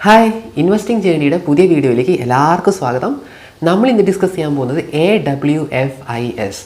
Hi, investing ജേർണിയുടെ പുതിയ വീഡിയോയിലേക്ക് എല്ലാവർക്കും സ്വാഗതം. നമ്മൾ ഇന്ന് ഡിസ്കസ് ചെയ്യാൻ പോകുന്നത് AWFIS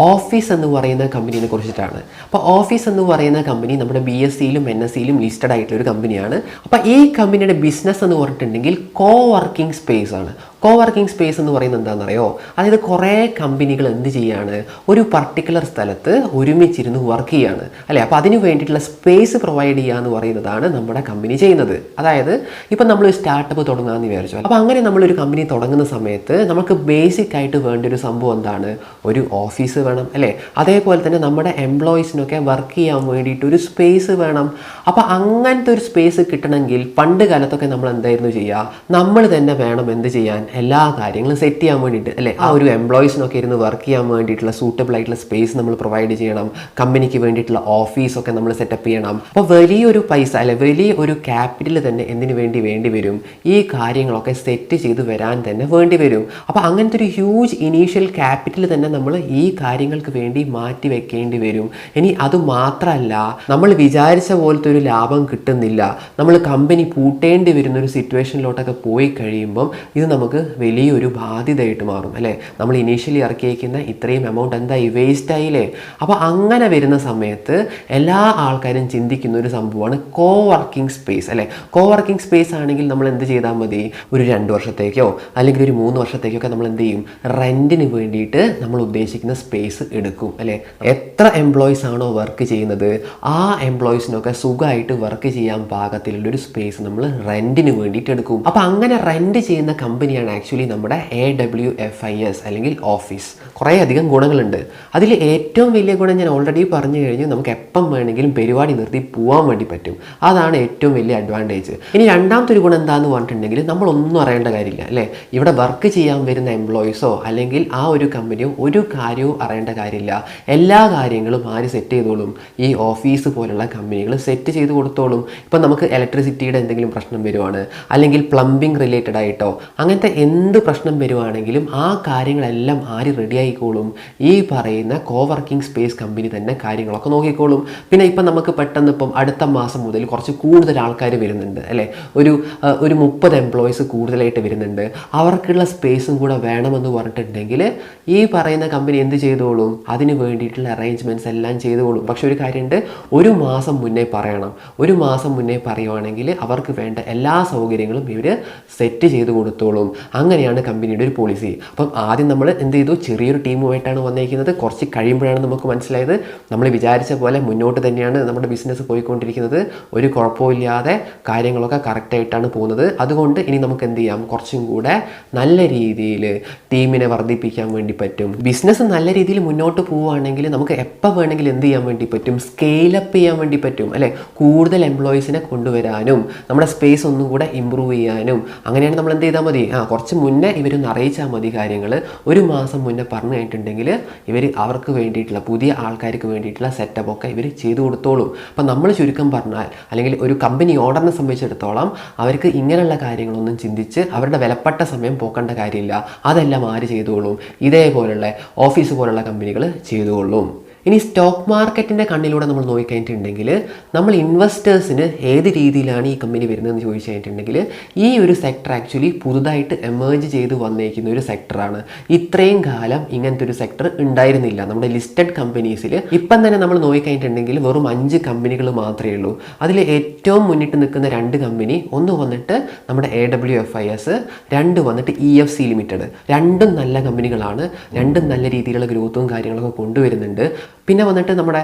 ഓഫീസ് എന്ന് പറയുന്ന കമ്പനിയെ കുറിച്ചിട്ടാണ്. അപ്പോൾ ഓഫീസ് എന്ന് പറയുന്ന കമ്പനി നമ്മുടെ BSEയിലും NSEയിലും ലിസ്റ്റഡ് ആയിട്ടുള്ള ഒരു കമ്പനിയാണ്. അപ്പോൾ ഈ കമ്പനിയുടെ ബിസിനസ് എന്ന് പറഞ്ഞിട്ടുണ്ടെങ്കിൽ കോ വർക്കിംഗ് സ്പേസ് ആണ്. കോ വർക്കിംഗ് സ്പേസ് എന്ന് പറയുന്നത് എന്താണെന്നറിയോ? അതായത് കുറേ കമ്പനികൾ എന്ത് ചെയ്യാണ്, ഒരു പർട്ടിക്കുലർ സ്ഥലത്ത് ഒരുമിച്ചിരുന്ന് വർക്ക് ചെയ്യാണ് അല്ലേ. അപ്പോൾ അതിന് വേണ്ടിയിട്ടുള്ള സ്പേസ് പ്രൊവൈഡ് ചെയ്യുക എന്ന് പറയുന്നതാണ് നമ്മുടെ കമ്പനി ചെയ്യുന്നത്. അതായത് ഇപ്പം നമ്മൾ സ്റ്റാർട്ടപ്പ് തുടങ്ങാമെന്ന് വിചാരിച്ചു. അപ്പോൾ അങ്ങനെ നമ്മളൊരു കമ്പനി തുടങ്ങുന്ന സമയത്ത് നമുക്ക് ബേസിക് ആയിട്ട് വേണ്ട ഒരു സംഭവം എന്താണ്? ഒരു ഓഫീസ് വേണം അല്ലേ. അതേപോലെ തന്നെ നമ്മുടെ എംപ്ലോയീസിനൊക്കെ വർക്ക് ചെയ്യാൻ വേണ്ടിയിട്ട് ഒരു സ്പേസ് വേണം. അപ്പോൾ അങ്ങനത്തെ ഒരു സ്പേസ് കിട്ടണമെങ്കിൽ പണ്ട് കാലത്തൊക്കെ നമ്മൾ എന്തായിരുന്നു ചെയ്യുക? നമ്മൾ തന്നെ വേണം എന്ത് ചെയ്യാൻ, എല്ലാ കാര്യങ്ങളും സെറ്റ് ചെയ്യാൻ വേണ്ടിയിട്ട് അല്ലേ. ആ ഒരു എംപ്ലോയീസിനൊക്കെ ഇരുന്ന് വർക്ക് ചെയ്യാൻ വേണ്ടിയിട്ടുള്ള സൂട്ടബിൾ ആയിട്ടുള്ള സ്പേസ് നമ്മൾ പ്രൊവൈഡ് ചെയ്യണം. കമ്പനിക്ക് വേണ്ടിയിട്ടുള്ള ഓഫീസൊക്കെ നമ്മൾ സെറ്റപ്പ് ചെയ്യണം. അപ്പോൾ വലിയൊരു പൈസ അല്ലെ, വലിയ ഒരു ക്യാപിറ്റൽ തന്നെ എന്തിനു വേണ്ടി വരും? ഈ കാര്യങ്ങളൊക്കെ സെറ്റ് ചെയ്ത് വരാൻ തന്നെ വേണ്ടി വരും. അപ്പോൾ അങ്ങനത്തെ ഒരു ഹ്യൂജ് ഇനീഷ്യൽ ക്യാപിറ്റൽ തന്നെ നമ്മൾ ഈ കാര്യങ്ങൾക്ക് വേണ്ടി മാറ്റി വെക്കേണ്ടി വരും. ഇനി അതുമാത്രമല്ല, നമ്മൾ വിചാരിച്ച പോലത്തെ ഒരു ലാഭം കിട്ടുന്നില്ല, നമ്മൾ കമ്പനി പൂട്ടേണ്ടി വരുന്ന ഒരു സിറ്റുവേഷനിലോട്ടൊക്കെ പോയി കഴിയുമ്പം ഇത് നമുക്ക് വലിയൊരു ബാധ്യതയായിട്ട് മാറും അല്ലേ. നമ്മൾ ഇനീഷ്യലി ഇറക്കിയേക്കുന്ന ഇത്രയും എമൗണ്ട് എന്തായി, വേസ്റ്റ് ആയില്ലേ. അപ്പോൾ അങ്ങനെ വരുന്ന സമയത്ത് എല്ലാ ആൾക്കാരും ചിന്തിക്കുന്ന ഒരു സംഭവമാണ് കോ വർക്കിംഗ് സ്പേസ് അല്ലേ. കോ വർക്കിംഗ് സ്പേസ് ആണെങ്കിൽ നമ്മൾ എന്ത് ചെയ്താൽ മതി? ഒരു 2 വർഷത്തേക്കോ അല്ലെങ്കിൽ ഒരു 3 വർഷത്തേക്കൊക്കെ നമ്മൾ എന്ത് ചെയ്യും? റെൻറ്റിന് വേണ്ടിയിട്ട് നമ്മൾ ഉദ്ദേശിക്കുന്ന സ്പേസ് എടുക്കും അല്ലേ. എത്ര എംപ്ലോയീസ് ആണോ വർക്ക് ചെയ്യുന്നത്, ആ എംപ്ലോയീസിനൊക്കെ സുഖമായിട്ട് വർക്ക് ചെയ്യാൻ പാകത്തിലുള്ളൊരു സ്പേസ് നമ്മൾ റെൻറ്റിന് വേണ്ടിയിട്ട് എടുക്കും. അപ്പോൾ അങ്ങനെ റെൻറ്റ് ചെയ്യുന്ന കമ്പനിയാണ് ആക്ച്വലി നമ്മുടെ AWFIS അല്ലെങ്കിൽ ഓഫീസ്. കുറേ അധികം ഗുണങ്ങളുണ്ട്. അതിൽ ഏറ്റവും വലിയ ഗുണം ഞാൻ ഓൾറെഡി പറഞ്ഞു കഴിഞ്ഞു, നമുക്ക് എപ്പം വേണമെങ്കിലും പരിപാടി നിർത്തി പോകാൻ വേണ്ടി പറ്റും. അതാണ് ഏറ്റവും വലിയ അഡ്വാൻറ്റേജ്. ഇനി രണ്ടാമത്തെ ഒരു ഗുണം എന്താണെന്ന് പറഞ്ഞിട്ടുണ്ടെങ്കിൽ നമ്മളൊന്നും അറിയേണ്ട കാര്യമില്ല അല്ലേ. ഇവിടെ വർക്ക് ചെയ്യാൻ വരുന്ന എംപ്ലോയീസോ അല്ലെങ്കിൽ ആ ഒരു കമ്പനിയോ ഒരു കാര്യവും അറിയേണ്ട കാര്യമില്ല. എല്ലാ കാര്യങ്ങളും ആര് സെറ്റ് ചെയ്തോളും? ഈ ഓഫീസ് പോലുള്ള കമ്പനികൾ സെറ്റ് ചെയ്ത് കൊടുത്തോളും. ഇപ്പം നമുക്ക് ഇലക്ട്രിസിറ്റിയുടെ എന്തെങ്കിലും പ്രശ്നം വരുവാണ്, അല്ലെങ്കിൽ പ്ലംബിംഗ് റിലേറ്റഡ് ആയിട്ടോ അങ്ങനത്തെ എന്ത് പ്രശ്നം വരുവാണെങ്കിലും ആ കാര്യങ്ങളെല്ലാം ആര് റെഡി ആയിക്കോളും? ഈ പറയുന്ന കോ വർക്കിംഗ് സ്പേസ് കമ്പനി തന്നെ കാര്യങ്ങളൊക്കെ നോക്കിക്കോളും. പിന്നെ ഇപ്പം നമുക്ക് പെട്ടെന്ന് ഇപ്പം അടുത്ത മാസം മുതൽ കുറച്ച് കൂടുതൽ ആൾക്കാർ വരുന്നുണ്ട് അല്ലേ. ഒരു 30 എംപ്ലോയീസ് കൂടുതലായിട്ട് വരുന്നുണ്ട്. അവർക്കുള്ള സ്പേസും കൂടെ വേണമെന്ന് പറഞ്ഞിട്ടുണ്ടെങ്കിൽ ഈ പറയുന്ന കമ്പനി എന്ത് ചെയ്തോളും? അതിന് വേണ്ടിയിട്ടുള്ള അറേഞ്ച്മെൻറ്റ്സ് എല്ലാം ചെയ്തോളും. പക്ഷെ ഒരു കാര്യമുണ്ട്, ഒരു മാസം മുന്നേ പറയണം. ഒരു മാസം മുന്നേ പറയുവാണെങ്കിൽ അവർക്ക് വേണ്ട എല്ലാ സൗകര്യങ്ങളും ഇവർ സെറ്റ് ചെയ്ത് കൊടുത്തോളും. അങ്ങനെയാണ് കമ്പനിയുടെ ഒരു പോളിസി. അപ്പം ആദ്യം നമ്മൾ എന്ത് ചെയ്തു? ചെറിയൊരു ടീമുമായിട്ടാണ് വന്നിരിക്കുന്നത്. കുറച്ച് കഴിയുമ്പോഴാണ് നമുക്ക് മനസ്സിലായത് നമ്മൾ വിചാരിച്ച പോലെ മുന്നോട്ട് തന്നെയാണ് നമ്മുടെ ബിസിനസ് പോയിക്കൊണ്ടിരിക്കുന്നത്. ഒരു കുഴപ്പമില്ലാതെ കാര്യങ്ങളൊക്കെ കറക്റ്റായിട്ടാണ് പോകുന്നത്. അതുകൊണ്ട് ഇനി നമുക്ക് എന്ത് ചെയ്യാം? കുറച്ചും കൂടെ നല്ല രീതിയിൽ ടീമിനെ വർദ്ധിപ്പിക്കാൻ വേണ്ടി പറ്റും. ബിസിനസ് നല്ല രീതിയിൽ മുന്നോട്ട് പോവുകയാണെങ്കിൽ നമുക്ക് എപ്പോൾ വേണമെങ്കിലും എന്ത് ചെയ്യാൻ വേണ്ടി പറ്റും? സ്കെയിലപ്പ് ചെയ്യാൻ വേണ്ടി പറ്റും അല്ലേ. കൂടുതൽ എംപ്ലോയീസിനെ കൊണ്ടുവരാനും നമ്മുടെ സ്പേസ് ഒന്നും കൂടെ ഇമ്പ്രൂവ് ചെയ്യാനും. അങ്ങനെയാണ് നമ്മൾ എന്ത് ചെയ്താൽ മതി? കുറച്ച് മുന്നേ ഇവരൊന്ന് അറിയിച്ചാൽ മതി കാര്യങ്ങൾ. ഒരു മാസം മുന്നേ പറഞ്ഞു കഴിഞ്ഞിട്ടുണ്ടെങ്കിൽ ഇവർ അവർക്ക് വേണ്ടിയിട്ടുള്ള പുതിയ ആൾക്കാർക്ക് വേണ്ടിയിട്ടുള്ള സെറ്റപ്പൊക്കെ ഇവർ ചെയ്തു കൊടുത്തോളും. അപ്പം നമ്മൾ ചുരുക്കം പറഞ്ഞാൽ, അല്ലെങ്കിൽ ഒരു കമ്പനി ഓണറിനെ സംബന്ധിച്ചിടത്തോളം അവർക്ക് ഇങ്ങനെയുള്ള കാര്യങ്ങളൊന്നും ചിന്തിച്ച് അവരുടെ വിലപ്പെട്ട സമയം പോക്കേണ്ട കാര്യമില്ല. അതെല്ലാം ആര് ചെയ്തോളും? ഇതേപോലുള്ള ഓഫീസ് പോലുള്ള കമ്പനികൾ ചെയ്തുകൊള്ളും. ഇനി സ്റ്റോക്ക് മാർക്കറ്റിൻ്റെ കണ്ണിലൂടെ നമ്മൾ നോക്കിക്കഴിഞ്ഞിട്ടുണ്ടെങ്കിൽ നമ്മൾ ഇൻവെസ്റ്റേഴ്സിന് ഏത് രീതിയിലാണ് ഈ കമ്പനി വരുന്നതെന്ന് ചോദിച്ചു കഴിഞ്ഞിട്ടുണ്ടെങ്കിൽ ഈ ഒരു സെക്ടർ ആക്ച്വലി പുതുതായിട്ട് എമേർജ് ചെയ്ത് വന്നേക്കുന്ന ഒരു സെക്ടറാണ്. ഇത്രയും കാലം ഇങ്ങനത്തെ ഒരു സെക്ടർ ഉണ്ടായിരുന്നില്ല നമ്മുടെ ലിസ്റ്റഡ് കമ്പനീസിൽ. ഇപ്പം തന്നെ നമ്മൾ നോക്കിക്കഴിഞ്ഞിട്ടുണ്ടെങ്കിൽ വെറും 5 കമ്പനികൾ മാത്രമേ ഉള്ളൂ. അതിൽ ഏറ്റവും മുന്നിട്ട് നിൽക്കുന്ന 2 കമ്പനി, ഒന്ന് വന്നിട്ട് നമ്മുടെ AWFIS, 2 വന്നിട്ട് EFC ലിമിറ്റഡ്. രണ്ടും നല്ല കമ്പനികളാണ്. രണ്ടും നല്ല രീതിയിലുള്ള ഗ്രോത്തും കാര്യങ്ങളൊക്കെ കൊണ്ടുവരുന്നുണ്ട്. പിന്നെ വന്നിട്ട് നമ്മുടെ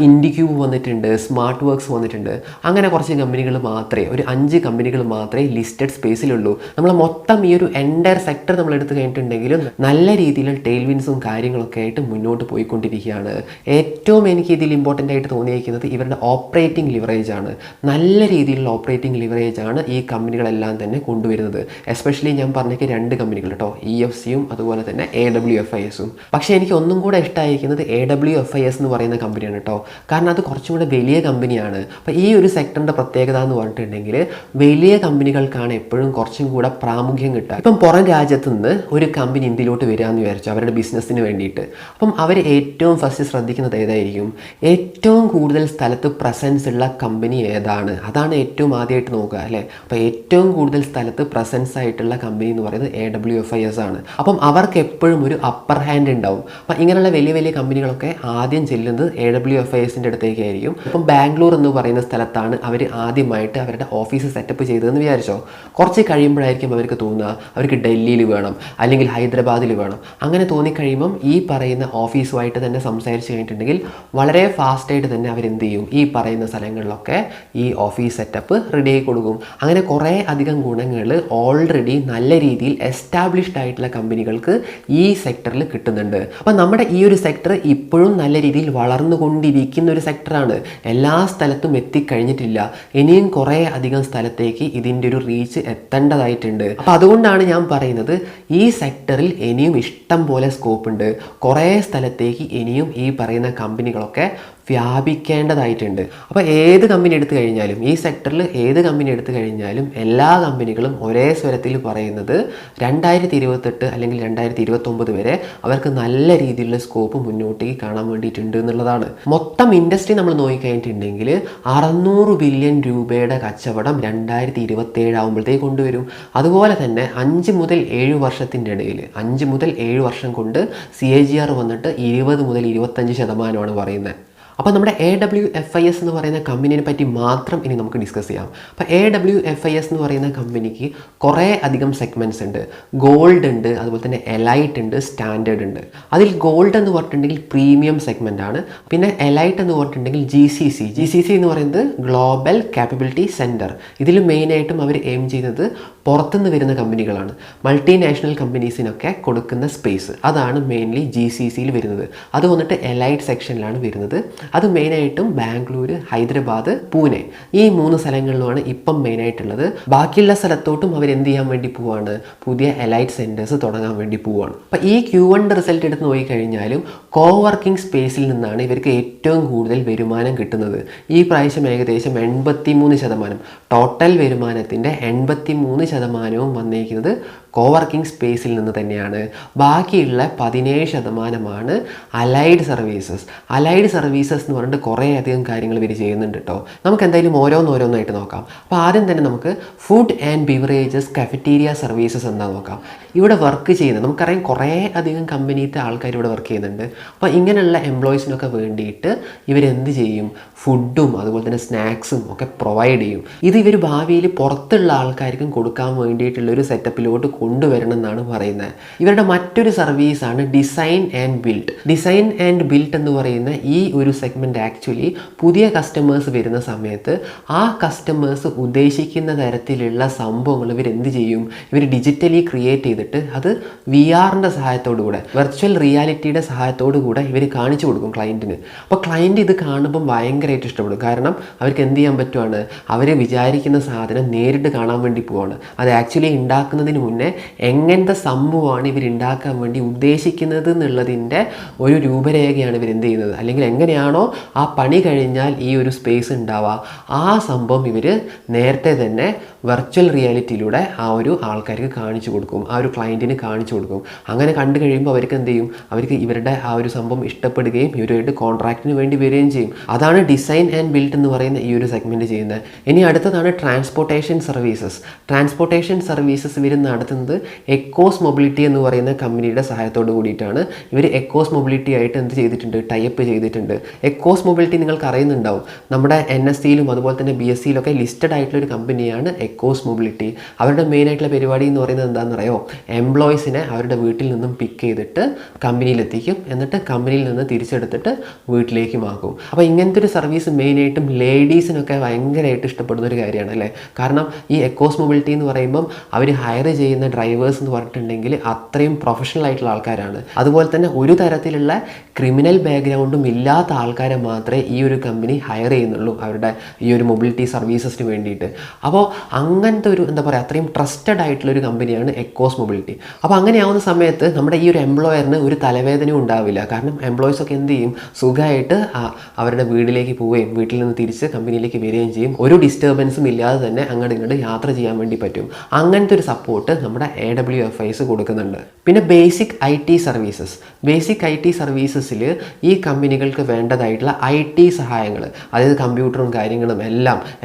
ഇൻഡിക്യൂബ് വന്നിട്ടുണ്ട്, സ്മാർട്ട് വർക്ക്സ് വന്നിട്ടുണ്ട്. അങ്ങനെ കുറച്ച് കമ്പനികൾ മാത്രമേ, ഒരു 5 കമ്പനികൾ മാത്രമേ ലിസ്റ്റഡ് സ്പേസിലുള്ളൂ. നമ്മൾ മൊത്തം ഈ ഒരു എൻ്റയർ സെക്ടർ നമ്മൾ എടുത്തു കഴിഞ്ഞിട്ടുണ്ടെങ്കിലും നല്ല രീതിയിലുള്ള ടെയിൽവിൻസും കാര്യങ്ങളൊക്കെ ആയിട്ട് മുന്നോട്ട് പോയിക്കൊണ്ടിരിക്കുകയാണ്. ഏറ്റവും എനിക്ക് ഇതിൽ ഇമ്പോർട്ടൻ്റ് ആയിട്ട് തോന്നിയിരിക്കുന്നത് ഇവരുടെ ഓപ്പറേറ്റിംഗ് ലിവറേജ് ആണ്. നല്ല രീതിയിലുള്ള ഓപ്പറേറ്റിംഗ് ലിവറേജ് ആണ് ഈ കമ്പനികളെല്ലാം തന്നെ കൊണ്ടുവരുന്നത്. എസ്പെഷ്യലി ഞാൻ പറഞ്ഞേക്ക് 2 കമ്പനികൾ കേട്ടോ, EFCയും അതുപോലെ തന്നെ AWFISഉം. പക്ഷേ എനിക്ക് ഒന്നും കൂടെ ഇഷ്ടമായിരിക്കുന്നത് AWFIS എസ് എന്ന് പറയുന്ന കമ്പനിയാണ് കേട്ടോ. കാരണം അത് കുറച്ചും കൂടെ വലിയ കമ്പനിയാണ്. അപ്പോൾ ഈ ഒരു സെക്ടറിൻ്റെ പ്രത്യേകത എന്ന് പറഞ്ഞിട്ടുണ്ടെങ്കിൽ വലിയ കമ്പനികൾക്കാണ് എപ്പോഴും കുറച്ചും കൂടെ പ്രാമുഖ്യം കിട്ടുക. ഇപ്പം പുറം രാജ്യത്തു നിന്ന് ഒരു കമ്പനി ഇന്ത്യയിലോട്ട് വരികയെന്ന് വിചാരിച്ചു അവരുടെ ബിസിനസ്സിന് വേണ്ടിയിട്ട്. അപ്പം അവർ ഏറ്റവും ഫസ്റ്റ് ശ്രദ്ധിക്കുന്നത് ഏതായിരിക്കും? ഏറ്റവും കൂടുതൽ സ്ഥലത്ത് പ്രസൻസ് ഉള്ള കമ്പനി ഏതാണ്, അതാണ് ഏറ്റവും ആദ്യമായിട്ട് നോക്കുക അല്ലേ. അപ്പോൾ ഏറ്റവും കൂടുതൽ സ്ഥലത്ത് പ്രസൻസ് ആയിട്ടുള്ള കമ്പനി എന്ന് പറയുന്നത് AWFIS ആണ്. അപ്പം അവർക്ക് എപ്പോഴും ഒരു അപ്പർ ഹാൻഡ് ഉണ്ടാവും. അപ്പം ഇങ്ങനെയുള്ള വലിയ വലിയ കമ്പനികളൊക്കെ ആദ്യം ചെല്ലുന്നത് AWFISൻ്റെ അടുത്തേക്കായിരിക്കും. ഇപ്പം ബാംഗ്ലൂർ എന്ന് പറയുന്ന സ്ഥലത്താണ് അവർ ആദ്യമായിട്ട് അവരുടെ ഓഫീസ് സെറ്റപ്പ് ചെയ്തതെന്ന് വിചാരിച്ചോ. കുറച്ച് കഴിയുമ്പോഴായിരിക്കും അവർക്ക് തോന്നുക അവർക്ക് ഡൽഹിയിൽ വേണം അല്ലെങ്കിൽ ഹൈദരാബാദിൽ വേണം. അങ്ങനെ തോന്നിക്കഴിയുമ്പം ഈ പറയുന്ന ഓഫീസുമായിട്ട് തന്നെ സംസാരിച്ച് കഴിഞ്ഞിട്ടുണ്ടെങ്കിൽ വളരെ ഫാസ്റ്റായിട്ട് തന്നെ അവരെന്ത് ചെയ്യും, ഈ പറയുന്ന സ്ഥലങ്ങളിലൊക്കെ ഈ ഓഫീസ് സെറ്റപ്പ് റെഡി ആയി കൊടുക്കും. അങ്ങനെ കുറേ അധികം ഗുണങ്ങൾ ഓൾറെഡി നല്ല രീതിയിൽ എസ്റ്റാബ്ലിഷ്ഡ് ആയിട്ടുള്ള കമ്പനികൾക്ക് ഈ സെക്ടറിൽ കിട്ടുന്നുണ്ട്. അപ്പം നമ്മുടെ ഈ ഒരു സെക്ടർ ഇപ്പോഴും നല്ല രീതിയിൽ വളർന്നുകൊണ്ടിരിക്കുന്ന ഒരു സെക്ടറാണ്. എല്ലാ സ്ഥലത്തും എത്തിക്കഴിഞ്ഞിട്ടില്ല. ഇനിയും കുറേ അധികം സ്ഥലത്തേക്ക് ഇതിൻ്റെ ഒരു റീച്ച് എത്തേണ്ടതായിട്ടുണ്ട്. അപ്പം അതുകൊണ്ടാണ് ഞാൻ പറയുന്നത് ഈ സെക്ടറിൽ ഇനിയും ഇഷ്ടം പോലെ സ്കോപ്പ് ഉണ്ട്. കുറേ സ്ഥലത്തേക്ക് ഇനിയും ഈ പറയുന്ന കമ്പനികളൊക്കെ വ്യാപിക്കേണ്ടതായിട്ടുണ്ട്. അപ്പോൾ ഏത് കമ്പനി എടുത്തു കഴിഞ്ഞാലും ഈ സെക്ടറിൽ ഏത് കമ്പനി എടുത്തു കഴിഞ്ഞാലും എല്ലാ കമ്പനികളും ഒരേ സ്വരത്തിൽ പറയുന്നത് 2028 അല്ലെങ്കിൽ 2029 വരെ അവർക്ക് നല്ല രീതിയിലുള്ള സ്കോപ്പ് മുന്നോട്ടേക്ക് കാണാൻ വേണ്ടിയിട്ടുണ്ട് എന്നുള്ളതാണ്. മൊത്തം ഇൻഡസ്ട്രി നമ്മൾ നോക്കിക്കഴിഞ്ഞിട്ടുണ്ടെങ്കിൽ 600 ബില്യൺ രൂപയുടെ കച്ചവടം 2027 ആകുമ്പോഴത്തേക്ക് കൊണ്ടുവരും. അതുപോലെ തന്നെ 5 മുതൽ 7 വർഷത്തിൻ്റെ ഇടയിൽ 5 മുതൽ 7 വർഷം കൊണ്ട് CAGR വന്നിട്ട് 20 മുതൽ 25% പറയുന്നത്. അപ്പോൾ നമ്മുടെ AWFIS എന്ന് പറയുന്ന കമ്പനീനെ പറ്റി മാത്രം ഇനി നമുക്ക് ഡിസ്കസ് ചെയ്യാം. അപ്പോൾ AWFIS എന്ന് പറയുന്ന കമ്പനിക്ക് കുറേ അധികം സെഗ്മെൻറ്റ്സ് ഉണ്ട്. ഗോൾഡ് ഉണ്ട്, അതുപോലെ തന്നെ എലൈറ്റ് ഉണ്ട്, സ്റ്റാൻഡേർഡ് ഉണ്ട്. അതിൽ ഗോൾഡ് എന്ന് പറഞ്ഞിട്ടുണ്ടെങ്കിൽ പ്രീമിയം സെഗ്മെൻ്റ് ആണ്. പിന്നെ എലൈറ്റ് എന്ന് പറഞ്ഞിട്ടുണ്ടെങ്കിൽ GCC എന്ന് പറയുന്നത് ഗ്ലോബൽ കാപ്പബിലിറ്റി സെൻറ്റർ. ഇതിൽ മെയിനായിട്ടും അവർ എയിം ചെയ്യുന്നത് പുറത്തുനിന്ന് വരുന്ന കമ്പനികളാണ്. മൾട്ടിനാഷണൽ കമ്പനീസിനൊക്കെ കൊടുക്കുന്ന സ്പേസ് അതാണ് മെയിൻലി GCCയിൽ വരുന്നത്. അത് വന്നിട്ട് എലൈറ്റ് സെക്ഷനിലാണ് വരുന്നത്. അത് മെയിനായിട്ടും ബാംഗ്ലൂർ, ഹൈദരാബാദ്, പൂനെ ഈ 3 സ്ഥലങ്ങളിലുമാണ് ഇപ്പം മെയിനായിട്ടുള്ളത്. ബാക്കിയുള്ള സ്ഥലത്തോട്ടും അവരെന്ത് ചെയ്യാൻ വേണ്ടി പോവാണ്, പുതിയ എലൈറ്റ് സെൻറ്റേഴ്സ് തുടങ്ങാൻ വേണ്ടി പോവാണ്. അപ്പം ഈ Q1 റിസൾട്ട് എടുത്ത് നോക്കിക്കഴിഞ്ഞാലും കോവർക്കിംഗ് സ്പേസിൽ നിന്നാണ് ഇവർക്ക് ഏറ്റവും കൂടുതൽ വരുമാനം കിട്ടുന്നത്. ഈ പ്രാവശ്യം ഏകദേശം 83%, ടോട്ടൽ വരുമാനത്തിൻ്റെ 83% വന്നിരിക്കുന്നത് കോവർക്കിംഗ് സ്പേസിൽ നിന്ന് തന്നെയാണ്. ബാക്കിയുള്ള 17% അലൈഡ് സർവീസസ്. അലൈഡ് സർവീസസ് എന്ന് പറഞ്ഞിട്ട് കുറേ അധികം കാര്യങ്ങൾ ഇവർ ചെയ്യുന്നുണ്ട് കേട്ടോ. നമുക്ക് എന്തായാലും ഓരോന്നായിട്ട് നോക്കാം. അപ്പോൾ ആദ്യം തന്നെ നമുക്ക് food and beverages cafeteria services എന്താ നോക്കാം. ഇവിടെ വർക്ക് ചെയ്യുന്നത് നമുക്കറിയാം കുറേ അധികം കമ്പനിയിലത്തെ ആൾക്കാർ ഇവിടെ വർക്ക് ചെയ്യുന്നുണ്ട്. അപ്പോൾ ഇങ്ങനെയുള്ള എംപ്ലോയീസിനൊക്കെ വേണ്ടിയിട്ട് ഇവരെന്ത് ചെയ്യും, ഫുഡും അതുപോലെ തന്നെ സ്നാക്സും ഒക്കെ പ്രൊവൈഡ് ചെയ്യും. ഇത് ഇവർ ഭാവിയിൽ പുറത്തുള്ള ആൾക്കാർക്കും കൊടുക്കാൻ വേണ്ടിയിട്ടുള്ളൊരു സെറ്റപ്പിലോട്ട് കൊണ്ടുവരണം എന്നാണ് പറയുന്നത്. ഇവരുടെ മറ്റൊരു സർവീസാണ് ഡിസൈൻ ആൻഡ് ബിൽഡ് എന്ന് പറയുന്ന ഈ ഒരു സെഗ്മെൻറ്റ്. ആക്ച്വലി പുതിയ കസ്റ്റമേഴ്സ് വരുന്ന സമയത്ത് ആ കസ്റ്റമേഴ്സ് ഉദ്ദേശിക്കുന്ന തരത്തിലുള്ള സംഭവങ്ങൾ ഇവരെന്ത് ചെയ്യും, ഇവർ ഡിജിറ്റലി ക്രിയേറ്റ് ചെയ്തിട്ട് അത് VR-ൻ്റെ സഹായത്തോടു കൂടെ, വെർച്വൽ റിയാലിറ്റിയുടെ സഹായത്തോടു കൂടെ ഇവർ കാണിച്ചു കൊടുക്കും ക്ലയൻറ്റിന്. അപ്പോൾ ക്ലയൻറ്റ് ഇത് കാണുമ്പം ഭയങ്കരമായിട്ട് ഇഷ്ടപ്പെടും. കാരണം അവർക്ക് എന്ത് ചെയ്യാൻ പറ്റുവാണ്, അവർ വിചാരിക്കുന്ന സാധനം നേരിട്ട് കാണാൻ വേണ്ടി പോവാണ്. അത് ആക്ച്വലി ഉണ്ടാക്കുന്നതിന് മുന്നേ എങ്ങനത്തെ സംഭവമാണ് ഇവർ ഉണ്ടാക്കാൻ വേണ്ടി ഉദ്ദേശിക്കുന്നത് എന്നുള്ളതിൻ്റെ ഒരു രൂപരേഖയാണ് ഇവരെന്ത് ചെയ്യുന്നത്. അല്ലെങ്കിൽ എങ്ങനെയാണോ ആ പണി കഴിഞ്ഞാൽ ഈ ഒരു സ്പേസ് ഉണ്ടാവുക, ആ സംഭവം ഇവർ നേരത്തെ തന്നെ വെർച്വൽ റിയാലിറ്റിയിലൂടെ ആ ഒരു ആൾക്കാർക്ക് കാണിച്ചു കൊടുക്കും, ആ ഒരു ക്ലയൻറ്റിന് കാണിച്ചു കൊടുക്കും. അങ്ങനെ കണ്ടു കഴിയുമ്പോൾ അവർക്ക് എന്ത് ചെയ്യും, അവർക്ക് ഇവരുടെ ആ ഒരു സംഭവം ഇഷ്ടപ്പെടുകയും ഇവരുമായിട്ട് കോൺട്രാക്റ്റിന് വേണ്ടി വരികയും ചെയ്യും. അതാണ് ഡിസൈൻ ആൻഡ് ബിൽഡ് എന്ന് പറയുന്ന ഈ ഒരു സെഗ്മെൻറ്റ് ചെയ്യുന്നത്. ഇനി അടുത്തതാണ് ട്രാൻസ്പോർട്ടേഷൻ സർവീസസ് ഇവർ നടത്തുന്നത് എക്കോസ് മൊബിലിറ്റി എന്ന് പറയുന്ന കമ്പനിയുടെ സഹായത്തോട് കൂടിയിട്ടാണ്. ഇവർ എക്കോസ് മൊബിലിറ്റി ആയിട്ട് എന്ത് ചെയ്തിട്ടുണ്ട്, ടൈപ്പ് ചെയ്തിട്ടുണ്ട്. എക്കോസ് മൊബിലിറ്റി നിങ്ങൾക്ക് അറിയുന്നുണ്ടാവും, നമ്മുടെ NSCയിലും അതുപോലെ തന്നെ BSCയിലൊക്കെ ലിസ്റ്റഡ് ആയിട്ടുള്ള ഒരു കമ്പനിയാണ് എക്കോസ് മൊബിലിറ്റി. അവരുടെ മെയിൻ ആയിട്ടുള്ള പരിപാടി എന്ന് പറയുന്നത് എന്താണെന്ന് അറിയോ, എംപ്ലോയീസിനെ അവരുടെ വീട്ടിൽ നിന്നും പിക്ക് ചെയ്തിട്ട് കമ്പനിയിലെത്തിക്കും, എന്നിട്ട് കമ്പനിയിൽ നിന്ന് തിരിച്ചെടുത്തിട്ട് വീട്ടിലേക്കും ആക്കും. അപ്പോൾ ഇങ്ങനത്തെ ഒരു സർവീസ് മെയിനായിട്ടും ലേഡീസിനൊക്കെ ഭയങ്കരമായിട്ട് ഇഷ്ടപ്പെടുന്ന ഒരു കാര്യമാണ് അല്ലേ. കാരണം ഈ എക്കോസ് മൊബിലിറ്റി എന്ന് പറയുമ്പം അവർ ഹയർ ചെയ്യുന്ന ഡ്രൈവേഴ്സ് എന്ന് പറഞ്ഞിട്ടുണ്ടെങ്കിൽ അത്രയും പ്രൊഫഷണൽ ആയിട്ടുള്ള ആൾക്കാരാണ്. അതുപോലെ തന്നെ ഒരു തരത്തിലുള്ള ക്രിമിനൽ ബാക്ക്ഗ്രൗണ്ടും ഇല്ലാത്ത ആൾക്കാരെ മാത്രമേ ഈ ഒരു കമ്പനി ഹയർ ചെയ്യുന്നുള്ളൂ അവരുടെ ഈ ഒരു മൊബിലിറ്റി സർവീസസിന് വേണ്ടിയിട്ട്. അപ്പോൾ അങ്ങനത്തെ ഒരു എന്താ പറയുക അത്രയും ട്രസ്റ്റഡ് ആയിട്ടുള്ള ഒരു കമ്പനിയാണ് എക്കോസ് മൊബിലിറ്റി. അപ്പോൾ അങ്ങനെയാവുന്ന സമയത്ത് നമ്മുടെ ഈ ഒരു എംപ്ലോയറിന് ഒരു തലവേദനയും ഉണ്ടാവില്ല. കാരണം എംപ്ലോയീസൊക്കെ എന്ത് ചെയ്യും, സുഖമായിട്ട് അവരുടെ വീട്ടിലേക്ക് പോവുകയും വീട്ടിൽ നിന്ന് തിരിച്ച് കമ്പനിയിലേക്ക് വരികയും ചെയ്യും. ഒരു ഡിസ്റ്റർബൻസും ഇല്ലാതെ തന്നെ അങ്ങോട്ട് ഇങ്ങോട്ട് യാത്ര ചെയ്യാൻ വേണ്ടി പറ്റും. അങ്ങനത്തെ ഒരു സപ്പോർട്ട് നമ്മുടെ AWFIs കൊടുക്കുന്നുണ്ട്. പിന്നെ basic IT services. Basic IT സർവീസസിൽ ഈ കമ്പനികൾക്ക് വേണ്ടതായിട്ടുള്ള IT സഹായങ്ങൾ, അതായത് കമ്പ്യൂട്ടറും കാര്യങ്ങളും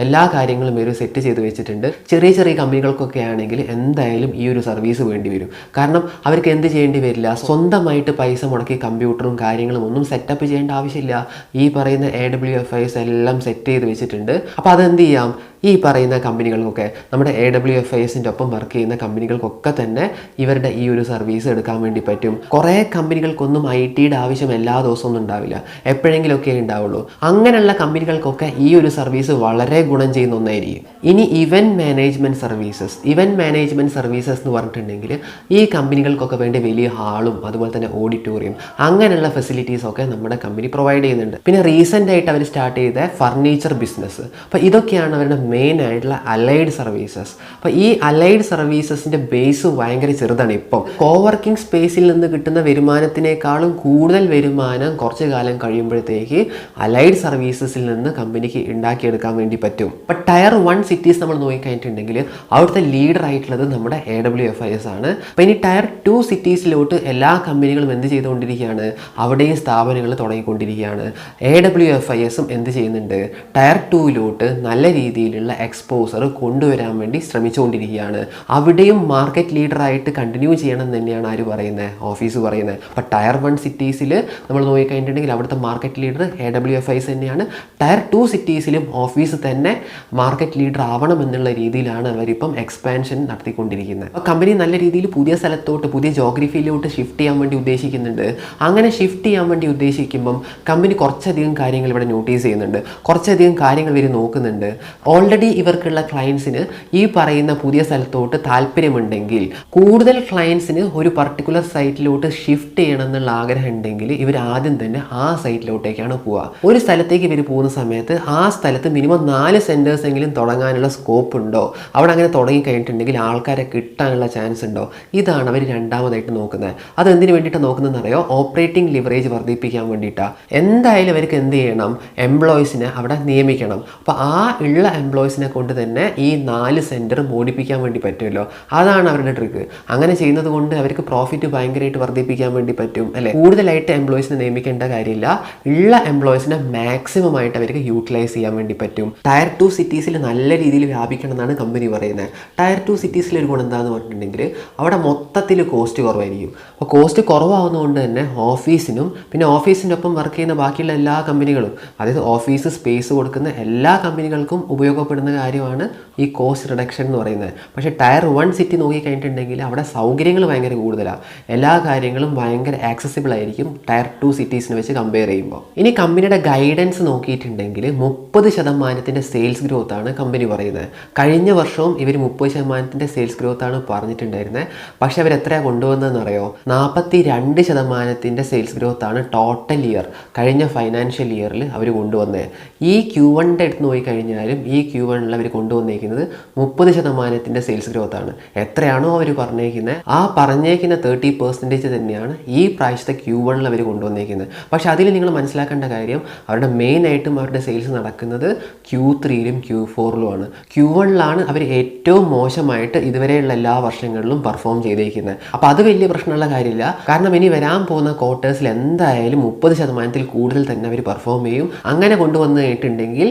എല്ലാ കാര്യങ്ങളും ഇവർ സെറ്റ് ചെയ്ത് വെച്ചിട്ടുണ്ട്. ചെറിയ ചെറിയ കമ്പനികൾക്കൊക്കെ ആണെങ്കിൽ എന്തായാലും ഈ ഒരു സർവീസ് വേണ്ടി വരും. കാരണം അവർക്ക് എന്ത് ചെയ്യേണ്ടി വരില്ല, സ്വന്തമായിട്ട് പൈസ മുടക്കി കമ്പ്യൂട്ടറും കാര്യങ്ങളും ഒന്നും സെറ്റപ്പ് ചെയ്യേണ്ട ആവശ്യമില്ല. ഈ പറയുന്ന AWFIs എല്ലാം സെറ്റ് ചെയ്ത് വെച്ചിട്ടുണ്ട്. അപ്പോൾ അതെന്ത് ചെയ്യാം, ഈ പറയുന്ന കമ്പനികൾക്കൊക്കെ, നമ്മുടെ AWFIസിൻ്റെ ഒപ്പം വർക്ക് ചെയ്യുന്ന കമ്പനികൾക്കൊക്കെ തന്നെ ഇവരുടെ ഈ ഒരു സർവീസ് എടുക്കാൻ വേണ്ടി പറ്റും. കുറേ കമ്പനികൾക്കൊന്നും ITയുടെ ആവശ്യം എല്ലാ ദിവസവും ഒന്നും ഉണ്ടാവില്ല, എപ്പോഴെങ്കിലുമൊക്കെ ഉണ്ടാവുള്ളൂ. അങ്ങനെയുള്ള കമ്പനികൾക്കൊക്കെ ഈ ഒരു സർവീസ് വളരെ ഗുണം ചെയ്യുന്ന ഒന്നായിരിക്കും. ഇനി event management services. Event management services എന്ന് പറഞ്ഞിട്ടുണ്ടെങ്കിൽ ഈ കമ്പനികൾക്കൊക്കെ വേണ്ടി വലിയ ഹാളും അതുപോലെ തന്നെ ഓഡിറ്റോറിയം അങ്ങനെയുള്ള ഫെസിലിറ്റീസൊക്കെ നമ്മുടെ കമ്പനി പ്രൊവൈഡ് ചെയ്യുന്നുണ്ട്. പിന്നെ റീസെൻ്റ് ആയിട്ട് അവർ സ്റ്റാർട്ട് ചെയ്ത ഫർണിച്ചർ ബിസിനസ്. അപ്പോൾ ഇതൊക്കെയാണ് അവരുടെ മെയിൻ ആയിട്ടുള്ള അലൈഡ് സർവീസസ്. അപ്പോൾ ഈ അലൈഡ് സർവീസസിൻ്റെ ബേസ് ഭയങ്കര ചെറുതാണ്. ഇപ്പം കോവർക്കിംഗ് സ്പേസിൽ നിന്ന് കിട്ടുന്ന വരുമാനത്തിനേക്കാളും കൂടുതൽ വരുമാനം കുറച്ച് കാലം കഴിയുമ്പോഴത്തേക്ക് അലൈഡ് സർവീസസിൽ നിന്ന് കമ്പനിക്ക് ഉണ്ടാക്കിയെടുക്കാൻ വേണ്ടി പറ്റും. അപ്പോൾ ടയർ 1 സിറ്റീസ് നമ്മൾ നോക്കിക്കഴിഞ്ഞിട്ടുണ്ടെങ്കിൽ അവിടുത്തെ ലീഡർ ആയിട്ടുള്ളത് നമ്മുടെ AWFIs ആണ്. അപ്പോൾ ഇനി ടയർ 2 സിറ്റീസിലോട്ട് എല്ലാ കമ്പനികളും എന്ത് ചെയ്തുകൊണ്ടിരിക്കുകയാണ്, അവിടെയും സ്ഥാപനങ്ങൾ തുടങ്ങിക്കൊണ്ടിരിക്കുകയാണ്. AWFIസും എന്ത് ചെയ്യുന്നുണ്ട്, ടയർ 2ലോട്ട് നല്ല രീതിയിലുള്ള എക്സ്പോസർ കൊണ്ടുവരാൻ വേണ്ടി ശ്രമിച്ചുകൊണ്ടിരിക്കുകയാണ്. അവിടെയും മാർക്കറ്റ് ലീഡറായിട്ട് കണ്ടിന്യൂ ചെയ്യണം തന്നെയാണ് ആര് പറയുന്നത്, ഓഫീസ് പറയുന്നത്. അപ്പോൾ ടയർ 1 സിറ്റീസിൽ നമ്മൾ നോക്കിക്കഴിഞ്ഞിട്ടുണ്ടെങ്കിൽ അവിടുത്തെ മാർക്കറ്റ് ലീഡർ AWFIs തന്നെയാണ്. ടയർ 2 സിറ്റീസിലും ഓഫീസ് തന്നെ മാർക്കറ്റ് ലീഡർ ആവണം എന്നുള്ള രീതിയിലാണ് അവരിപ്പം എക്സ്പാൻഷൻ നടത്തിക്കൊണ്ടിരിക്കുന്നത്. അപ്പോൾ കമ്പനി നല്ല രീതിയിൽ പുതിയ സ്ഥലത്തോട്ട്, പുതിയ ജോഗ്രഫിയിലോട്ട് ഷിഫ്റ്റ് ചെയ്യാൻ വേണ്ടി ഉദ്ദേശിക്കുന്നുണ്ട്. അങ്ങനെ ഷിഫ്റ്റ് ചെയ്യാൻ വേണ്ടി ഉദ്ദേശിക്കുമ്പം കമ്പനി കുറച്ചധികം കാര്യങ്ങൾ ഇവിടെ നോട്ടീസ് ചെയ്യുന്നുണ്ട്, കുറച്ചധികം കാര്യങ്ങൾ ഇവർ നോക്കുന്നുണ്ട്. ഓൾറെഡി ഇവർക്കുള്ള ക്ലയൻസിന് ഈ പറയുന്ന പുതിയ സ്ഥലത്തോട്ട് താല്പര്യമുണ്ടെങ്കിൽ, കൂടുതൽ ക്ലയൻസിന് ഒരു പർട്ടിക്കുലർ സൈറ്റിലോട്ട് ഷിഫ്റ്റ് ചെയ്യണം എന്നുള്ള ആഗ്രഹം ഉണ്ടെങ്കിൽ ഇവർ ആദ്യം തന്നെ ആ സൈറ്റിലോട്ടേക്കാണ് പോവുക. ഒരു സ്ഥലത്തേക്ക് ഇവർ പോകുന്ന സമയത്ത് ആ സ്ഥലത്ത് മിനിമം 4 സെൻറ്റേഴ്സ് എങ്കിലും തുടങ്ങാനുള്ള സ്കോപ്പ് ഉണ്ടോ, അവിടെ അങ്ങനെ തുടങ്ങി കഴിഞ്ഞിട്ടുണ്ടെങ്കിൽ ആൾക്കാരെ കിട്ടാനുള്ള ചാൻസ് ഉണ്ടോ, ഇതാണ് അവർ രണ്ടാമതായിട്ട് നോക്കുന്നത്. അതെന്തിനു വേണ്ടിയിട്ടാണ് നോക്കുന്നതെന്ന് അറിയോ, ഓപ്പറേറ്റിംഗ് ലിവറേജ് വർദ്ധിപ്പിക്കാൻ വേണ്ടിയിട്ടാണ്. എന്തായാലും അവർക്ക് എന്ത് ചെയ്യണം, എംപ്ലോയീസിനെ അവിടെ നിയമിക്കണം. അപ്പോൾ ആ ഉള്ള എംപ്ലോയീസിനെ കൊണ്ട് തന്നെ ഈ 4 സെൻറ്റർ മോഡിപ്പിക്കാൻ വേണ്ടി പറ്റുമല്ലോ, അതാണ് അവരുടെ ട്രിക്ക്. അങ്ങനെ ചെയ്യുന്നത് കൊണ്ട് അവർക്ക് പ്രോഫിറ്റ് ഭയങ്കരമായിട്ട് വർദ്ധിപ്പിക്കാൻ വേണ്ടി പറ്റും അല്ലേ. കൂടുതലായിട്ട് എംപ്ലോയീസിനെ നിയമിക്കേണ്ട കാര്യമില്ല, ഉള്ള എംപ്ലോയീസിനെ മാക്സിമം ആയിട്ട് അവർക്ക് യൂട്ടിലൈസ് ചെയ്യാൻ വേണ്ടി പറ്റും. ടയർ 2 സിറ്റീസിൽ നല്ല രീതിയിൽ വ്യാപിക്കണം എന്നാണ് കമ്പനി പറയുന്നത്. ടയർ 2 സിറ്റീസിൽ ഒരു ഗുണം എന്താണെന്ന് പറഞ്ഞിട്ടുണ്ടെങ്കിൽ അവിടെ മൊത്തത്തിൽ കോസ്റ്റ് കുറവായിരിക്കും. അപ്പോൾ കോസ്റ്റ് കുറവാകുന്നതുകൊണ്ട് തന്നെ ഓഫീസിനും പിന്നെ ഓഫീസിൻ്റെ ഒപ്പം വർക്ക് ചെയ്യുന്ന ബാക്കിയുള്ള എല്ലാ കമ്പനികളും, അതായത് ഓഫീസ് സ്പേസ് കൊടുക്കുന്ന എല്ലാ കമ്പനികൾക്കും ഉപയോഗപ്പെടുന്ന കാര്യമാണ് ഈ കോസ്റ്റ് റിഡക്ഷൻ എന്ന് പറയുന്നത്. പക്ഷേ ടയർ 1 സിറ്റി നോക്കിക്കഴിഞ്ഞിട്ടുണ്ടെങ്കിൽ അവിടെ സൗകര്യങ്ങൾ ഭയങ്കര കൂടുതലാണ്, എല്ലാ കാര്യങ്ങളും ഭയങ്കര ആക്സസിബിൾ ആയിരിക്കും ടയർ 2 സിറ്റീസിനെ വെച്ച് കമ്പയർ ചെയ്യുമ്പോൾ. ഇനി കമ്പനിയുടെ ഗൈഡൻസ് നോക്കിയിട്ടുണ്ടെങ്കിൽ 30% സെയിൽസ് ഗ്രോത്ത് ആണ് കമ്പനി പറയുന്നത്. കഴിഞ്ഞ വർഷവും ഇവർ 30% സെയിൽസ് ഗ്രോത്ത് ആണ് പറഞ്ഞിട്ടുണ്ടായിരുന്നത്. പക്ഷേ അവർ എത്രയാണ് കൊണ്ടുവന്നതെന്ന് അറിയോ, 42% സെയിൽസ് ഗ്രോത്ത് ആണ് ടോട്ടൽ ഇയർ, കഴിഞ്ഞ ഫൈനാൻഷ്യൽ ഇയറിൽ അവർ കൊണ്ടുവന്നത്. ഈ Q1 എടുത്ത് നോക്കിക്കഴിഞ്ഞാലും ഈ Q1 അവർ കൊണ്ടുവന്നേക്കുന്നത് 30% സെയിൽസ് ഗ്രോത്ത് ആണ്. എത്രയാണോ അവർ പറഞ്ഞേക്കുന്നത് ആ പറഞ്ഞേക്കുന്ന 30% തന്നെയാണ് ഈ പ്രാവശ്യത്തെ Q1 അവർ കൊണ്ടുവന്നേക്കുന്നത്. പക്ഷേ അതിൽ നിങ്ങൾ മനസ്സിലാക്കേണ്ട കാര്യം, അവരുടെ മെയിനായിട്ടും അവരുടെ സെയിൽസ് നടക്കുന്നത് Q3ലും Q4ലുമാണ്. Q1 അവർ ഏറ്റവും മോശമായിട്ട് ഇതുവരെയുള്ള എല്ലാ വർഷങ്ങളിലും പെർഫോം ചെയ്തേക്കുന്നത്. അപ്പോൾ അത് വലിയ പ്രശ്നമുള്ള കാര്യമില്ല, കാരണം ഇനി വരാൻ പോകുന്ന ക്വാർട്ടേഴ്സിൽ എന്തായാലും 30% കൂടുതൽ തന്നെ അവർ പെർഫോം ചെയ്യും. അങ്ങനെ കൊണ്ടുവന്ന് കേട്ടിട്ടുണ്ടെങ്കിൽ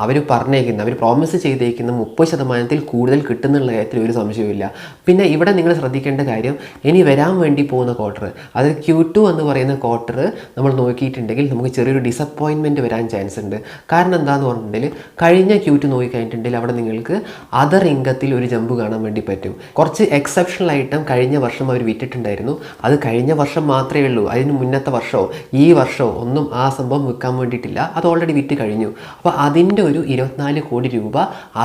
അവർ പറഞ്ഞേക്കുന്ന, അവർ പ്രോമിസ് ചെയ്തേക്കുന്ന 30% കൂടുതൽ കിട്ടുന്നുള്ള കാര്യത്തിൽ ഒരു സംശയവുമില്ല. പിന്നെ ഇവിടെ നിങ്ങൾ ശ്രദ്ധിക്കേണ്ട കാര്യം, ഇനി വരാൻ വേണ്ടി പോകുന്ന ക്വാർട്ടർ, അത് Q2 എന്ന് പറയുന്ന ക്വാർട്ടർ നമ്മൾ നോക്കിയിട്ടുണ്ടെങ്കിൽ നമുക്ക് ചെറിയൊരു ഡിസപ്പോയിൻമെൻറ്റ് വരാൻ ചാൻസ് ഉണ്ട്. കാരണം എന്താണെന്ന് പറഞ്ഞിട്ടുണ്ടെങ്കിൽ കഴിഞ്ഞ Q2 നോക്കിക്കഴിഞ്ഞിട്ടുണ്ടെങ്കിൽ അവിടെ നിങ്ങൾക്ക് അതർ ഇൻകത്തിൽ ഒരു ജമ്പ് കാണാൻ വേണ്ടി പറ്റും. കുറച്ച് എക്സെപ്ഷണൽ ഐറ്റം കഴിഞ്ഞ വർഷം അവർ വിറ്റിട്ടുണ്ടായിരുന്നു. അത് കഴിഞ്ഞ വർഷം മാത്രമേ ഉള്ളൂ, അതിന് മുന്നത്തെ വർഷമോ ഈ വർഷമോ ഒന്നും ആ സംഭവം വിൽക്കാൻ വേണ്ടിയിട്ടില്ല, അത് ഓൾറെഡി വിറ്റ് കഴിഞ്ഞു. അപ്പോൾ അതിൻ്റെ ഒരു 24 കോടി രൂപ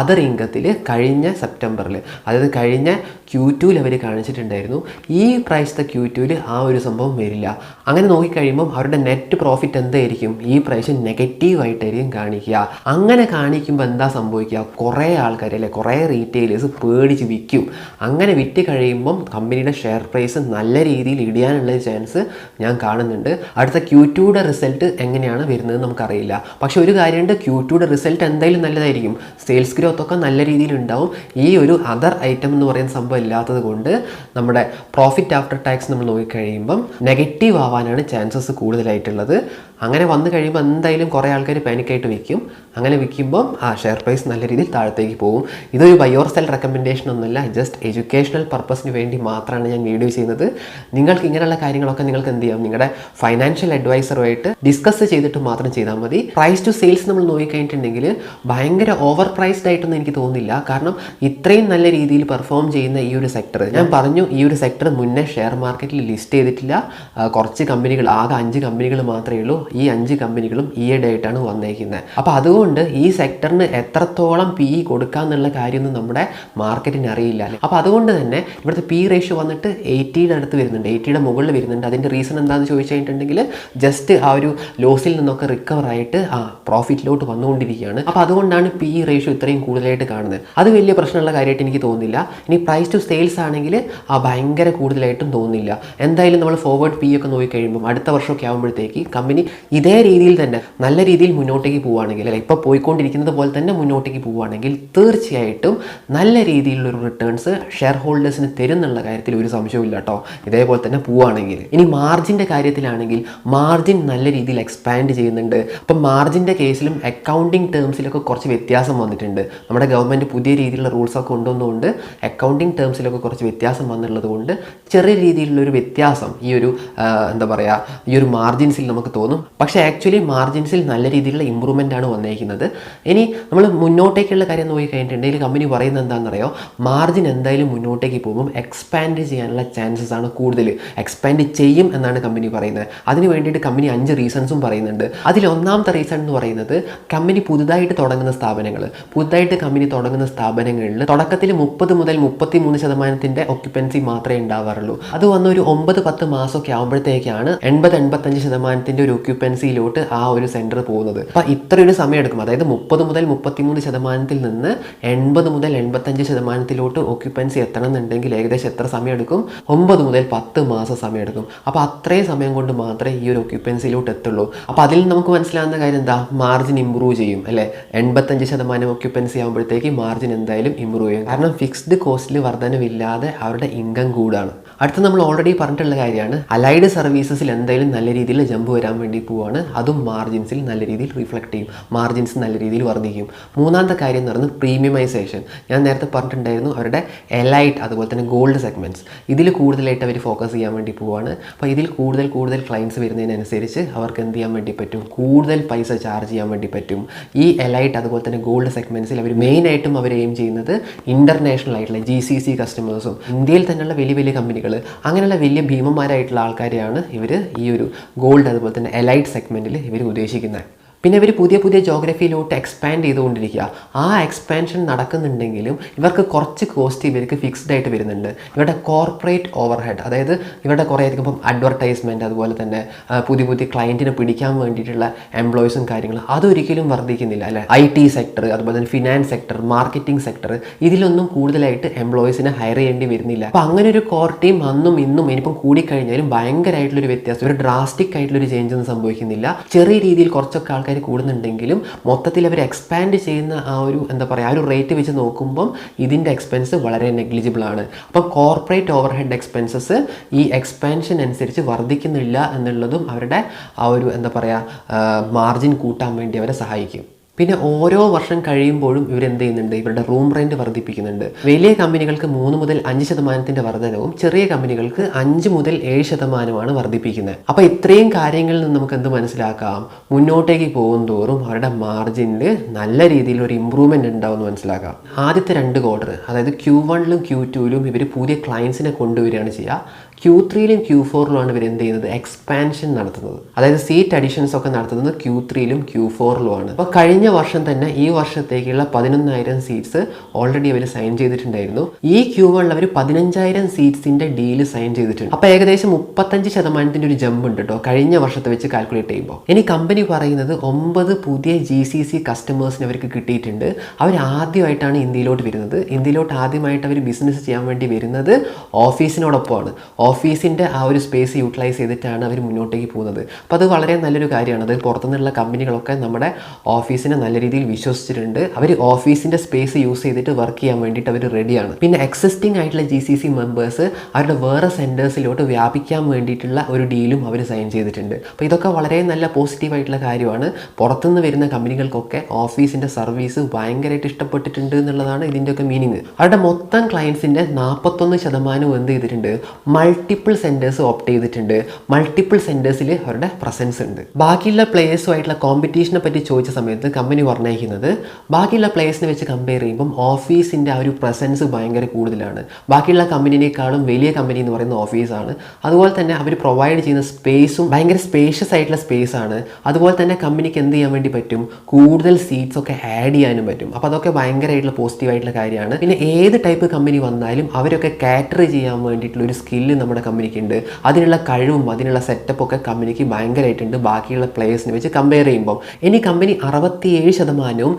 അതർ ഇൻകത്തിൽ കഴിഞ്ഞ സെപ്റ്റംബറിൽ, അതായത് കഴിഞ്ഞ Q2 അവർ കാണിച്ചിട്ടുണ്ടായിരുന്നു. ഈ പ്രാവശ്യത്തെ Q2 ആ ഒരു സംഭവം വരില്ല. അങ്ങനെ നോക്കിക്കഴിയുമ്പം അവരുടെ നെറ്റ് പ്രോഫിറ്റ് എന്തായിരിക്കും, ഈ പ്രാവശ്യം നെഗറ്റീവായിട്ടായിരിക്കും കാണിക്കുക. അങ്ങനെ കാണിക്കുമ്പോൾ എന്താ സംഭവിക്കുക, കുറേ ആൾക്കാർ ആൾക്കാർ അല്ലേ, കുറേ റീറ്റെയിലേഴ്സ് പേടിച്ച് വിൽക്കും. അങ്ങനെ വിറ്റ് കഴിയുമ്പം കമ്പനിയുടെ ഷെയർ പ്രൈസ് നല്ല രീതിയിൽ ഇടിയാനുള്ള ചാൻസ് ഞാൻ കാണുന്നുണ്ട്. അടുത്ത Q2യുടെ റിസൾട്ട് എങ്ങനെയാണ് വരുന്നത് നമുക്കറിയില്ല. പക്ഷേ ഒരു കാര്യമുണ്ട്, Q2യുടെ റിസൾട്ട് എന്തായാലും നല്ലതായിരിക്കും, സെയിൽസ് ഗ്രോത്ത് ഒക്കെ നല്ല രീതിയിൽ ഉണ്ടാവും. ഈ ഒരു അതർ ഐറ്റം എന്ന് പറയുന്ന സംഭവം ഇല്ലാത്തത് കൊണ്ട് നമ്മുടെ പ്രോഫിറ്റ് ആഫ്റ്റർ ടാക്സ് നമ്മൾ നോക്കിക്കഴിയുമ്പം നെഗറ്റീവ് ആവാനാണ് ചാൻസസ് കൂടുതലായിട്ടുള്ളത്. അങ്ങനെ വന്നു കഴിയുമ്പോൾ എന്തായാലും കുറേ ആൾക്കാർ പാനിക്കായിട്ട് വിൽക്കും. അങ്ങനെ വിൽക്കുമ്പം ഷെയർ പ്രൈസ് നല്ല രീതിയിൽ താഴത്തേക്ക് പോകും. ഇതൊരു ബൈ ഓർ സെൽ റെക്കമെൻഡേഷൻ ഒന്നുമല്ല, ജസ്റ്റ് എഡ്യൂക്കേഷണൽ പർപ്പസിന് വേണ്ടി മാത്രമാണ് ഞാൻ വീഡിയോ ചെയ്യുന്നത്. നിങ്ങൾക്ക് ഇങ്ങനെയുള്ള കാര്യങ്ങളൊക്കെ നിങ്ങൾക്ക് എന്ത് ചെയ്യാം, നിങ്ങളുടെ ഫൈനാൻഷ്യൽ അഡ്വൈസറുമായിട്ട് ഡിസ്കസ് ചെയ്തിട്ട് മാത്രം ചെയ്താൽ മതി. പ്രൈസ് ടു സെയിൽസ് നമ്മൾ നോക്കിക്കഴിഞ്ഞിട്ടുണ്ടെങ്കിൽ ഭയങ്കര ഓവർ പ്രൈസ്ഡ് ആയിട്ടൊന്നും എനിക്ക് തോന്നുന്നില്ല. കാരണം ഇത്രയും നല്ല രീതിയിൽ പെർഫോം ചെയ്യുന്ന ഈ ഒരു സെക്ടർ, ഞാൻ പറഞ്ഞു ഈ ഒരു സെക്ടർ മുന്നേ ഷെയർ മാർക്കറ്റിൽ ലിസ്റ്റ് ചെയ്തിട്ടില്ല. കുറച്ച് കമ്പനികൾ, ആകെ 5 കമ്പനികൾ മാത്രമേ ഉള്ളൂ. ഈ 5 കമ്പനികളും ഈയിടെ ആയിട്ടാണ് വന്നേക്കുന്നത്. അപ്പോൾ അതുകൊണ്ട് ഈ സെക്ടറിന് എത്രത്തോളം PE കൊടുക്കാന്നുള്ള കാര്യമൊന്നും നമ്മുടെ മാർക്കറ്റിന് അറിയില്ല. അപ്പോൾ അതുകൊണ്ട് തന്നെ ഇവിടുത്തെ PE റേഷ്യോ വന്നിട്ട് 80യുടെ അടുത്ത് വരുന്നുണ്ട്, 80യുടെ മുകളിൽ വരുന്നുണ്ട്. അതിൻ്റെ റീസൺ എന്താണെന്ന് ചോദിച്ചു കഴിഞ്ഞിട്ടുണ്ടെങ്കിൽ ജസ്റ്റ് ആ ഒരു ലോസിൽ നിന്നൊക്കെ റിക്കവർ ആയിട്ട് പ്രോഫിറ്റിലോട്ട് വന്നുകൊണ്ടിരിക്കുകയാണ്. അപ്പോൾ അതുകൊണ്ടാണ് PE റേഷ്യോ ഇത്രയും കൂടുതലായിട്ട് കാണുന്നത്. അത് വലിയ പ്രശ്നമുള്ള കാര്യമായിട്ട് എനിക്ക് തോന്നുന്നില്ല. ഇനി പ്രൈസ് ടു സെയിൽസ് ആണെങ്കിൽ ഭയങ്കര കൂടുതലായിട്ടും തോന്നുന്നില്ല. എന്തായാലും നമ്മൾ ഫോർവേഡ് PE ഒക്കെ നോക്കിക്കഴിയുമ്പോൾ അടുത്ത വർഷമൊക്കെ ആകുമ്പോഴത്തേക്ക് കമ്പനി ഇതേ രീതിയിൽ തന്നെ നല്ല രീതിയിൽ മുന്നോട്ടേക്ക് പോവുകയാണെങ്കിൽ, അല്ലെ ഇപ്പോൾ പോയിക്കൊണ്ടിരിക്കുന്നത് പോലെ തന്നെ മുന്നോട്ടേക്ക് പോവുകയാണെങ്കിൽ തീർച്ചയായിട്ടും നല്ല രീതിയിലുള്ളൊരു റിട്ടേൺസ് ഷെയർ ഹോൾഡേഴ്സിന് തരും എന്നുള്ള കാര്യത്തിൽ ഒരു സംശയവും ഇല്ല കേട്ടോ, ഇതേപോലെ തന്നെ പോവുകയാണെങ്കിൽ. ഇനി മാർജിൻ്റെ കാര്യത്തിലാണെങ്കിൽ മാർജിൻ നല്ല രീതിയിൽ എക്സ്പാൻഡ് ചെയ്യുന്നുണ്ട്. അപ്പം മാർജിൻ്റെ കേസിലും അക്കൗണ്ടിങ് ടേംസിലൊക്കെ കുറച്ച് വ്യത്യാസം വന്നിട്ടുണ്ട്. നമ്മുടെ ഗവൺമെൻറ് പുതിയ രീതിയിലുള്ള റൂൾസൊക്കെ കൊണ്ടുവന്നുകൊണ്ട് അക്കൗണ്ടിങ് ടേംസിലൊക്കെ കുറച്ച് വ്യത്യാസം വന്നുള്ളത് കൊണ്ട് ചെറിയ രീതിയിലുള്ളൊരു വ്യത്യാസം ഈ ഒരു എന്താ പറയുക, ഈ ഒരു മാർജിൻസിൽ നമുക്ക് തോന്നും. പക്ഷേ ആക്ച്വലി മാർജിൻസിൽ നല്ല രീതിയിലുള്ള ഇമ്പ്രൂവ്മെൻ്റ് ആണ് വന്നിരിക്കുന്നത്. ഇനി നമ്മൾ മുന്നോട്ടേക്കുള്ള കാര്യം നോക്കിക്കഴിഞ്ഞിട്ടുണ്ടെങ്കിൽ കമ്പനി പറയുന്നത് എന്താണെന്നറിയോ, മാർജിൻ എന്തായാലും മുന്നോട്ടേക്ക് പോകും, എക്സ്പാൻഡ് ചെയ്യാനുള്ള ചാൻസസ് ആണ് കൂടുതൽ, എക്സ്പാൻഡ് ചെയ്യും എന്നാണ് കമ്പനി പറയുന്നത്. അതിന് വേണ്ടിയിട്ട് കമ്പനി 5 റീസൺസും പറയുന്നുണ്ട്. അതിൽ ഒന്നാമത്തെ റീസൺ എന്ന് പറയുന്നത് കമ്പനി പുതുതായിട്ട് തുടങ്ങുന്ന സ്ഥാപനങ്ങൾ, പുതുതായിട്ട് കമ്പനി തുടങ്ങുന്ന സ്ഥാപനങ്ങളിൽ തുടക്കത്തിൽ 30 മുതൽ 33% ഒക്യുപ്പൻസി മാത്രമേ ഉണ്ടാവാറുള്ളൂ. അത് വന്ന ഒരു 9-10 മാസമൊക്കെ ആകുമ്പോഴത്തേക്കാണ് 80-85% ഒരു ഒക്യുപ്പൻസിയിലോട്ട് ആ ഒരു സെൻറ്റർ പോകുന്നത്. അപ്പോൾ ഇത്രയൊരു സമയം എടുക്കും. അതായത് 30 മുതൽ 33% നിന്ന് 80 മുതൽ 85% ഒക്യുപ്പൻസി എത്തണം എന്നുണ്ടെങ്കിൽ ഏകദേശം എത്ര സമയം എടുക്കും? 9 മുതൽ 10 മാസം സമയം എടുക്കും. അപ്പോൾ അത്രയും സമയം കൊണ്ട് മാത്രമേ ഈ ഒരു ഒക്യുപ്പൻസിയിലോട്ട് എത്തുള്ളൂ. അപ്പോൾ അതിൽ നമുക്ക് മനസ്സിലാവുന്ന കാര്യം എന്താ, മാർജിൻ ഇമ്പ്രൂവ് ചെയ്യും അല്ലേ. 85% ഒക്യുപ്പൻസി ആകുമ്പോഴത്തേക്ക് മാർജിൻ എന്തായാലും ഇമ്പ്രൂവ് ചെയ്യും. കാരണം ഫിക്സ്ഡ് കോസ്റ്റിൽ വർധനവില്ലാതെ അവരുടെ ഇൻകം കൂടാണ്. അടുത്ത നമ്മൾ ഓൾറെഡി പറഞ്ഞിട്ടുള്ള കാര്യമാണ്, അലൈഡ് സർവീസസിൽ എന്തായാലും നല്ല രീതിയിൽ ജമ്പ് വരാൻ വേണ്ടി പോവാണ്. അതും മാർജിൻസിൽ നല്ല രീതിയിൽ റിഫ്ലക്ട് ചെയ്യും, മാർജിൻസ് നല്ല രീതിയിൽ വർദ്ധിക്കും. മൂന്നാമത്തെ കാര്യം എന്ന് പറയുന്നത് പ്രീമിയമൈസേഷൻ. ഞാൻ നേരത്തെ പറഞ്ഞിട്ടുണ്ടായിരുന്നു, അവരുടെ എലൈറ്റ് അതുപോലെ തന്നെ ഗോൾഡ് സെഗ്മെൻറ്റ്സ് ഇതിൽ കൂടുതലായിട്ട് അവർ ഫോക്കസ് ചെയ്യാൻ വേണ്ടി പോവാണ്. അപ്പോൾ ഇതിൽ കൂടുതൽ ക്ലയൻസ് വരുന്നതിനനുസരിച്ച് അവർക്ക് എന്ത് ചെയ്യാൻ വേണ്ടി പറ്റും, കൂടുതൽ പൈസ ചാർജ് ചെയ്യാൻ വേണ്ടി പറ്റും. ഈ എലൈറ്റ് അതുപോലെ തന്നെ ഗോൾഡ് സെഗ്മെൻറ്റ്സിൽ അവർ മെയിനായിട്ടും അവർ എയിം ചെയ്യുന്നത് ഇൻ്റർനാഷണൽ ആയിട്ടുള്ള GCC കസ്റ്റമേഴ്സും ഇന്ത്യയിൽ തന്നെയുള്ള വലിയ കമ്പനികൾ, അങ്ങനെയുള്ള വലിയ ഭീമന്മാരായിട്ടുള്ള ആൾക്കാരെയാണ് ഇവർ ഈ ഒരു ഗോൾഡ് അതുപോലെ തന്നെ എലൈറ്റ് സെഗ്മെൻറ്റിൽ ഇവർ ഉദ്ദേശിക്കുന്നത്. പിന്നെ ഇവർ പുതിയ ജോഗ്രഫിയിലോട്ട് എക്സ്പാൻഡ് ചെയ്തുകൊണ്ടിരിക്കുക. ആ എക്സ്പാൻഷൻ നടക്കുന്നുണ്ടെങ്കിലും ഇവർക്ക് കുറച്ച് കോസ്റ്റ് ഇവർക്ക് ഫിക്സ്ഡ് ആയിട്ട് വരുന്നുണ്ട്. ഇവരുടെ കോർപ്പറേറ്റ് ഓവർഹെഡ്, അതായത് ഇവരുടെ കുറേ അധികം ഇപ്പം അഡ്വർടൈസ്മെൻറ്റ് അതുപോലെ തന്നെ പുതിയ ക്ലയൻറ്റിനെ പിടിക്കാൻ വേണ്ടിയിട്ടുള്ള എംപ്ലോയീസും കാര്യങ്ങളും അതൊരിക്കലും വർദ്ധിക്കുന്നില്ല അല്ലേ. IT സെക്ടർ അതുപോലെ തന്നെ ഫിനാൻസ് സെക്ടർ, മാർക്കറ്റിംഗ് സെക്ടർ ഇതിലൊന്നും കൂടുതലായിട്ട് എംപ്ലോയീസിനെ ഹയർ ചെയ്യേണ്ടി വരുന്നില്ല. അപ്പോൾ അങ്ങനെ ഒരു കോർ ടീം അന്നും ഇന്നും ഇനിയിപ്പം കൂടിക്കഴിഞ്ഞാലും ഭയങ്കരമായിട്ടുള്ളൊരു വ്യത്യാസം, ഒരു ഡ്രാസ്റ്റിക് ആയിട്ടുള്ളൊരു ചേഞ്ച് ഒന്നും സംഭവിക്കുന്നില്ല. ചെറിയ രീതിയിൽ കുറച്ചൊക്കെ ആൾക്കാർ കൂടുന്നുണ്ടെങ്കിലും മൊത്തത്തിൽ അവർ എക്സ്പാൻഡ് ചെയ്യുന്ന ആ ഒരു എന്താ പറയുക, ആ ഒരു റേറ്റ് വെച്ച് നോക്കുമ്പം ഇതിൻ്റെ എക്സ്പെൻസ് വളരെ നെഗ്ലിജിബിൾ ആണ്. അപ്പം കോർപ്പറേറ്റ് ഓവർഹെഡ് എക്സ്പെൻസസ് ഈ എക്സ്പാൻഷൻ അനുസരിച്ച് വർദ്ധിക്കുന്നില്ല എന്നുള്ളതും അവരുടെ ആ ഒരു എന്താ പറയുക മാർജിൻ കൂട്ടാൻ വേണ്ടി അവരെ സഹായിക്കും. പിന്നെ ഓരോ വർഷം കഴിയുമ്പോഴും ഇവരെന്ത് ചെയ്യുന്നുണ്ട്, ഇവരുടെ റൂം റെൻറ്റ് വർദ്ധിപ്പിക്കുന്നുണ്ട്. വലിയ കമ്പനികൾക്ക് 3 മുതൽ 5% വർധനവും ചെറിയ കമ്പനികൾക്ക് 5 മുതൽ 7% വർദ്ധിപ്പിക്കുന്നത്. അപ്പോൾ ഇത്രയും കാര്യങ്ങളിൽ നിന്ന് നമുക്ക് എന്ത് മനസ്സിലാക്കാം, മുന്നോട്ടേക്ക് പോകും തോറും അവരുടെ മാർജിനിൽ നല്ല രീതിയിൽ ഒരു ഇമ്പ്രൂവ്മെൻറ്റ് ഉണ്ടാവുമെന്ന് മനസ്സിലാക്കാം. ആദ്യത്തെ 2 ക്വാർട്ടർ, അതായത് Q1ലും Q2ലും ഇവർ പുതിയ ക്ലയൻസിനെ കൊണ്ടുവരികയാണ് ചെയ്യുക. Q3യിലും Q4ലുമാണ് ഇവർ എന്ത് ചെയ്യുന്നത്, എക്സ്പാൻഷൻ നടത്തുന്നത്. അതായത് സീറ്റ് അഡീഷൻസ് ഒക്കെ നടത്തുന്നത് Q3യിലും Q4ലുമാണ്. അപ്പോൾ കഴിഞ്ഞ വർഷം തന്നെ ഈ വർഷത്തേക്കുള്ള 11,000 സീറ്റ്സ് ഓൾറെഡി അവർ സൈൻ ചെയ്തിട്ടുണ്ടായിരുന്നു. ഈ Q1 അവർ 15,000 സീറ്റ്സിന്റെ ഡീല് സൈൻ ചെയ്തിട്ടുണ്ട്. അപ്പോൾ ഏകദേശം 35% ഒരു ജമ്പ് ഉണ്ട് കേട്ടോ കഴിഞ്ഞ വർഷത്തെ വെച്ച് കാൽക്കുലേറ്റ് ചെയ്യുമ്പോൾ. ഇനി കമ്പനി പറയുന്നത് 9 പുതിയ GCC കസ്റ്റമേഴ്സിന് അവർക്ക് കിട്ടിയിട്ടുണ്ട്. അവർ ആദ്യമായിട്ടാണ് ഇന്ത്യയിലോട്ട് വരുന്നത്. ഇന്ത്യയിലോട്ട് ആദ്യമായിട്ട് അവർ ബിസിനസ് ചെയ്യാൻ വേണ്ടി വരുന്നത് ഓഫീസിനോടൊപ്പമാണ്. ഓഫീസിൻ്റെ ആ ഒരു സ്പേസ് യൂട്ടിലൈസ് ചെയ്തിട്ടാണ് അവർ മുന്നോട്ടേക്ക് പോകുന്നത്. അപ്പോൾ അത് വളരെ നല്ലൊരു കാര്യമാണ്. അത് പുറത്തുനിന്നുള്ള കമ്പനികളൊക്കെ നമ്മുടെ ഓഫീസിനെ നല്ല രീതിയിൽ വിശ്വസിച്ചിട്ടുണ്ട്. അവർ ഓഫീസിൻ്റെ സ്പേസ് യൂസ് ചെയ്തിട്ട് വർക്ക് ചെയ്യാൻ വേണ്ടിയിട്ട് അവർ റെഡിയാണ്. പിന്നെ എക്സിസ്റ്റിംഗ് ആയിട്ടുള്ള GCC മെമ്പേഴ്സ് അവരുടെ വേറെ സെൻറ്റേഴ്സിലോട്ട് വ്യാപിക്കാൻ വേണ്ടിയിട്ടുള്ള ഒരു ഡീലും അവർ സൈൻ ചെയ്തിട്ടുണ്ട്. അപ്പോൾ ഇതൊക്കെ വളരെ നല്ല പോസിറ്റീവായിട്ടുള്ള കാര്യമാണ്. പുറത്തുനിന്ന് വരുന്ന കമ്പനികൾക്കൊക്കെ ഓഫീസിൻ്റെ സർവീസ് ഭയങ്കരമായിട്ട് ഇഷ്ടപ്പെട്ടിട്ടുണ്ട് എന്നുള്ളതാണ് ഇതിൻ്റെയൊക്കെ മീനിങ്. അവരുടെ മൊത്തം ക്ലയൻസിൻ്റെ 41% എന്ത് ചെയ്തിട്ടുണ്ട്, മൾട്ടിപ്പിൾ സെൻറ്റേഴ്സ് ഓപ്റ്റ് ചെയ്തിട്ടുണ്ട്. മൾട്ടിപ്പിൾ സെൻറ്റേഴ്സിൽ അവരുടെ പ്രസൻസ് ഉണ്ട്. ബാക്കിയുള്ള പ്ലേയേഴ്സുമായിട്ടുള്ള കോമ്പറ്റീഷനെ പറ്റി ചോദിച്ച സമയത്ത് കമ്പനി പറഞ്ഞിരിക്കുന്നത് ബാക്കിയുള്ള പ്ലേയേഴ്സിനെ വെച്ച് കമ്പയർ ചെയ്യുമ്പം ഓഫീസിൻ്റെ ആ ഒരു പ്രസൻസ് ഭയങ്കര കൂടുതലാണ്. ബാക്കിയുള്ള കമ്പനിനേക്കാളും വലിയ കമ്പനി എന്ന് പറയുന്ന ഓഫീസാണ്. അതുപോലെ തന്നെ അവർ പ്രൊവൈഡ് ചെയ്യുന്ന സ്പേസും ഭയങ്കര സ്പേഷ്യസ് ആയിട്ടുള്ള സ്പേസ് ആണ്. അതുപോലെ തന്നെ കമ്പനിക്ക് എന്ത് ചെയ്യാൻ വേണ്ടി പറ്റും, കൂടുതൽ സീറ്റ്സ് ഒക്കെ ആഡ് ചെയ്യാനും പറ്റും. അപ്പോൾ അതൊക്കെ ഭയങ്കരമായിട്ടുള്ള പോസിറ്റീവായിട്ടുള്ള കാര്യമാണ്. പിന്നെ ഏത് ടൈപ്പ് കമ്പനി വന്നാലും അവരൊക്കെ കാറ്റർ ചെയ്യാൻ വേണ്ടിയിട്ടുള്ള ഒരു സ്കില്ല് നമ്മുടെ കമ്പനിക്ക് ഉണ്ട്. അതിനുള്ള കഴിവും അതിനുള്ള സെറ്റപ്പ് ഒക്കെ കമ്പനിക്ക് ഭയങ്കരമായിട്ടുണ്ട് ബാക്കിയുള്ള പ്ലേയേഴ്സിനെ വെച്ച് കമ്പയർ ചെയ്യുമ്പോൾ. ഇനി കമ്പനി 67%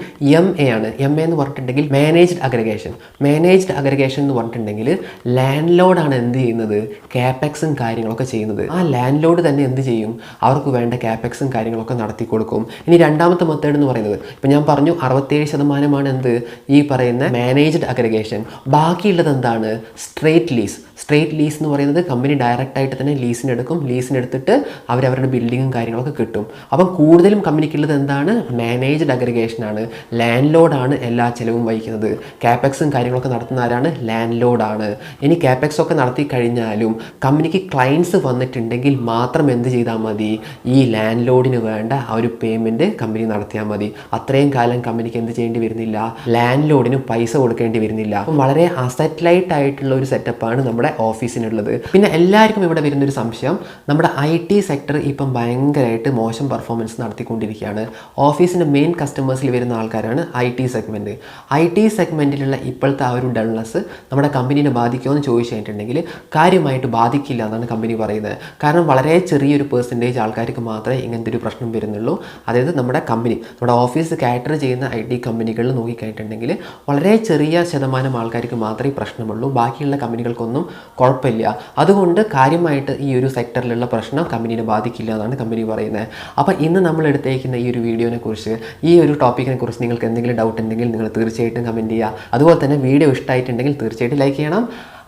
MA ആണ്. MA എന്ന് പറഞ്ഞിട്ടുണ്ടെങ്കിൽ മാനേജ്ഡ് അഗ്രഗേഷൻ. മാനേജ്ഡ് അഗ്രഗേഷൻ എന്ന് പറഞ്ഞിട്ടുണ്ടെങ്കിൽ ലാൻഡ് ലോഡാണ് എന്ത് ചെയ്യുന്നത്, ക്യാപെക്സും കാര്യങ്ങളൊക്കെ ചെയ്യുന്നത്. ആ ലാൻഡ് ലോഡ് തന്നെ എന്ത് ചെയ്യും, അവർക്ക് വേണ്ട ക്യാപെക്സും കാര്യങ്ങളൊക്കെ നടത്തി കൊടുക്കും. ഇനി രണ്ടാമത്തെ മെത്തേഡ് എന്ന് പറയുന്നത്, ഇപ്പം ഞാൻ പറഞ്ഞു 67% എന്ത്, ഈ പറയുന്ന മാനേജ്ഡ് അഗ്രഗേഷൻ. ബാക്കിയുള്ളത് എന്താണ്, സ്ട്രേറ്റ് ലീസ്. സ്ട്രേറ്റ് ലീസ് എന്ന് പറയുന്നത് കമ്പനി ഡയറക്റ്റായിട്ട് തന്നെ ലീസിനെടുക്കും. ലീസിനെടുത്തിട്ട് അവരവരുടെ ബിൽഡിങ്ങും കാര്യങ്ങളൊക്കെ കിട്ടും. അപ്പം കൂടുതലും കമ്പനിക്കുള്ളത് എന്താണ്, മാനേജ്ഡ് അഗ്രഗേഷനാണ്. ലാൻഡ് ലോഡാണ് എല്ലാ ചിലവും വഹിക്കുന്നത്. ക്യാപെക്സും കാര്യങ്ങളൊക്കെ നടത്തുന്ന ആരാണ്, ലാൻഡ് ലോഡാണ്. ഇനി ക്യാപെക്സ് ഒക്കെ നടത്തി കഴിഞ്ഞാലും കമ്പനിക്ക് ക്ലയൻസ് വന്നിട്ടുണ്ടെങ്കിൽ മാത്രം എന്ത് ചെയ്താൽ മതി, ഈ ലാൻഡ് ലോഡിന് വേണ്ട ആ ഒരു പേയ്മെൻറ്റ് കമ്പനി നടത്തിയാൽ മതി. അത്രയും കാലം കമ്പനിക്ക് എന്ത് ചെയ്യേണ്ടി വരുന്നില്ല, ലാൻഡ് ലോഡിന് പൈസ കൊടുക്കേണ്ടി വരുന്നില്ല. അപ്പം വളരെ അസറ്റ് ലൈറ്റ് ആയിട്ടുള്ള ഒരു സെറ്റപ്പാണ് നമ്മുടെ ഓഫീസിനുള്ളത്. പിന്നെ എല്ലാവർക്കും ഇവിടെ വരുന്നൊരു സംശയം, നമ്മുടെ IT സെക്ടർ ഇപ്പം ഭയങ്കരമായിട്ട് മോശം പെർഫോമൻസ് നടത്തിക്കൊണ്ടിരിക്കുകയാണ്. ഓഫീസിൻ്റെ മെയിൻ കസ്റ്റമേഴ്സിൽ വരുന്ന ആൾക്കാരാണ് IT സെഗ്മെൻറ്റ്. IT സെഗ്മെൻറ്റിലുള്ള ഇപ്പോഴത്തെ ആ ഒരു ഡൾനെസ് നമ്മുടെ കമ്പനീനെ ബാധിക്കുമോ എന്ന് ചോദിച്ചു കഴിഞ്ഞിട്ടുണ്ടെങ്കിൽ കാര്യമായിട്ട് ബാധിക്കില്ല എന്നാണ് കമ്പനി പറയുന്നത്. കാരണം വളരെ ചെറിയൊരു പെർസെൻറ്റേജ് ആൾക്കാർക്ക് മാത്രമേ ഇങ്ങനത്തെ ഒരു പ്രശ്നം വരുന്നുള്ളൂ. അതായത് നമ്മുടെ കമ്പനി, നമ്മുടെ ഓഫീസ് കാറ്റർ ചെയ്യുന്ന IT കമ്പനികളിൽ നോക്കിക്കഴിഞ്ഞിട്ടുണ്ടെങ്കിൽ വളരെ ചെറിയ ശതമാനം ആൾക്കാർക്ക് മാത്രമേ പ്രശ്നമുള്ളൂ. ബാക്കിയുള്ള കമ്പനികൾക്കൊന്നും കുഴപ്പമില്ല. അതുകൊണ്ട് കാര്യമായിട്ട് ഈ ഒരു സെക്ടറിലുള്ള പ്രശ്നം കമ്പനീനെ ബാധിക്കില്ല എന്നാണ് കമ്പനി പറയുന്നത്. അപ്പോൾ ഇന്ന് നമ്മൾ എടുത്തേക്കുന്ന ഈ ഒരു വീഡിയോനെ കുറിച്ച്, ഈ ഒരു ടോപ്പിക്കിനെ കുറിച്ച് നിങ്ങൾക്ക് എന്തെങ്കിലും ഡൗട്ട് ഉണ്ടെങ്കിൽ നിങ്ങൾ തീർച്ചയായിട്ടും കമൻറ്റ് ചെയ്യുക. അതുപോലെ തന്നെ വീഡിയോ ഇഷ്ടമായിട്ടുണ്ടെങ്കിൽ തീർച്ചയായിട്ടും ലൈക്ക് ചെയ്യണം.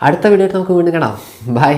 അടുത്ത വീഡിയോ ആയിട്ട് നമുക്ക് വീണ്ടും കാണാം. ബൈ.